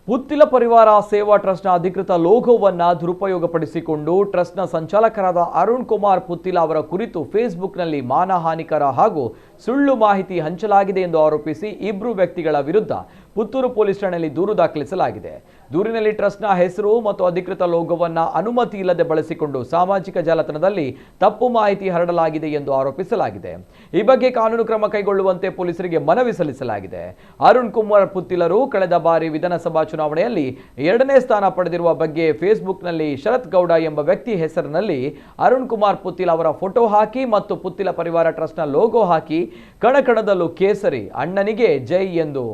ಪುತ್ತಿಲ ಪರಿವಾರ ಸೇವಾ ಟ್ರಸ್ಟ್ನ ಅಧಿಕೃತ ಲೋಗೋವನ್ನು ದುರುಪಯೋಗಪಡಿಸಿಕೊಂಡು ಟ್ರಸ್ಟ್ನ ಸಂಚಾಲಕರಾದ ಅರುಣ್ ಕುಮಾರ್ ಪುತ್ತಿಲ ಅವರ ಕುರಿತು ಫೇಸ್ಬುಕ್ನಲ್ಲಿ ಮಾನಹಾನಿಕರ ಹಾಗೂ ಸುಳ್ಳು ಮಾಹಿತಿ ಹಂಚಲಾಗಿದೆ ಎಂದು ಆರೋಪಿಸಿ ಇಬ್ಬರು ವ್ಯಕ್ತಿಗಳ ವಿರುದ್ಧ ಪುತ್ತೂರು ಪೊಲೀಸ್ ಠಾಣೆಯಲ್ಲಿ ದೂರು ದಾಖಲಿಸಲಾಗಿದೆ. ದೂರಿನಲ್ಲಿ ಟ್ರಸ್ಟ್ನ ಹೆಸರು ಮತ್ತು ಅಧಿಕೃತ ಲೋಗೋವನ್ನು ಅನುಮತಿ ಇಲ್ಲದೆ ಬಳಸಿಕೊಂಡು ಸಾಮಾಜಿಕ ಜಾಲತಾಣದಲ್ಲಿ ತಪ್ಪು ಮಾಹಿತಿ ಹರಡಲಾಗಿದೆ ಎಂದು ಆರೋಪಿಸಲಾಗಿದೆ. ಈ ಬಗ್ಗೆ ಕಾನೂನು ಕ್ರಮ ಕೈಗೊಳ್ಳುವಂತೆ ಪೊಲೀಸರಿಗೆ ಮನವಿ ಸಲ್ಲಿಸಲಾಗಿದೆ. ಅರುಣ್ ಕುಮಾರ್ ಪುತ್ತಿಲರು ಕಳೆದ ಬಾರಿ ವಿಧಾನಸಭಾ ಚುನಾವಣೆಯಲ್ಲಿ 2ನೇ ಸ್ಥಾನ ಪಡೆದಿರುವ ಬಗ್ಗೆ ಫೇಸ್ಬುಕ್ನಲ್ಲಿ ಶರತ್ ಗೌಡ ಎಂಬ ವ್ಯಕ್ತಿ ಹೆಸರಿನಲ್ಲಿ ಅರುಣ್ ಕುಮಾರ್ ಪುತ್ತಿಲ ಅವರ ಫೋಟೋ ಹಾಕಿ ಮತ್ತು ಪುತ್ತಿಲ ಪರಿವಾರ ಟ್ರಸ್ಟ್ನ ಲೋಗೋ ಹಾಕಿ ಕಣಕಣದಲ್ಲೂ ಕೇಸರಿ ಅಣ್ಣನಿಗೆ ಜೈ ಎಂದು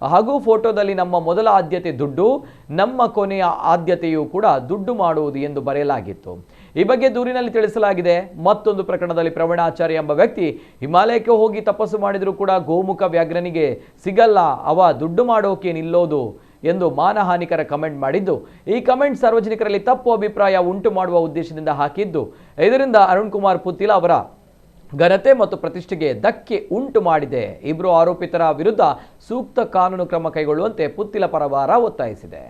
ಹಾಗೂ ಫೋಟೋದಲ್ಲಿ ನಮ್ಮ ಮೊದಲ ಆದ್ಯತೆ ದುಡ್ಡು, ನಮ್ಮ ಕೊನೆಯ ಆದ್ಯತೆಯೂ ಕೂಡ ದುಡ್ಡು ಮಾಡುವುದು ಎಂದು ಬರೆಯಲಾಗಿತ್ತು. ಈ ಬಗ್ಗೆ ದೂರಿನಲ್ಲಿ ತಿಳಿಸಲಾಗಿದೆ. ಮತ್ತೊಂದು ಪ್ರಕರಣದಲ್ಲಿ ಪ್ರವೀಣಾಚಾರ್ಯ ಎಂಬ ವ್ಯಕ್ತಿ ಹಿಮಾಲಯಕ್ಕೆ ಹೋಗಿ ತಪಸ್ಸು ಮಾಡಿದರೂ ಕೂಡ ಗೋಮುಖ ವ್ಯಾಘ್ರನಿಗೆ ಸಿಗಲ್ಲ, ಅವ ದುಡ್ಡು ಮಾಡೋಕೆ ನಿಲ್ಲೋದು ಎಂದು ಮಾನಹಾನಿಕರ ಕಮೆಂಟ್ ಮಾಡಿದ್ದು, ಈ ಕಮೆಂಟ್ ಸಾರ್ವಜನಿಕರಲ್ಲಿ ತಪ್ಪು ಅಭಿಪ್ರಾಯ ಉಂಟು ಮಾಡುವ ಉದ್ದೇಶದಿಂದ ಹಾಕಿದ್ದು, ಇದರಿಂದ ಅರುಣ್ ಕುಮಾರ್ ಪುತ್ತಿಲ ಅವರ ಘನತೆ ಮತ್ತು ಪ್ರತಿಷ್ಠೆಗೆ ಧಕ್ಕೆ ಉಂಟು ಮಾಡಿದೆ. ಇಬ್ಬರು ಆರೋಪಿತರ ವಿರುದ್ಧ ಸೂಕ್ತ ಕಾನೂನು ಕ್ರಮ ಕೈಗೊಳ್ಳುವಂತೆ ಪುತ್ತಿಲ ಪರಿವಾರ ಒತ್ತಾಯಿಸಿದೆ.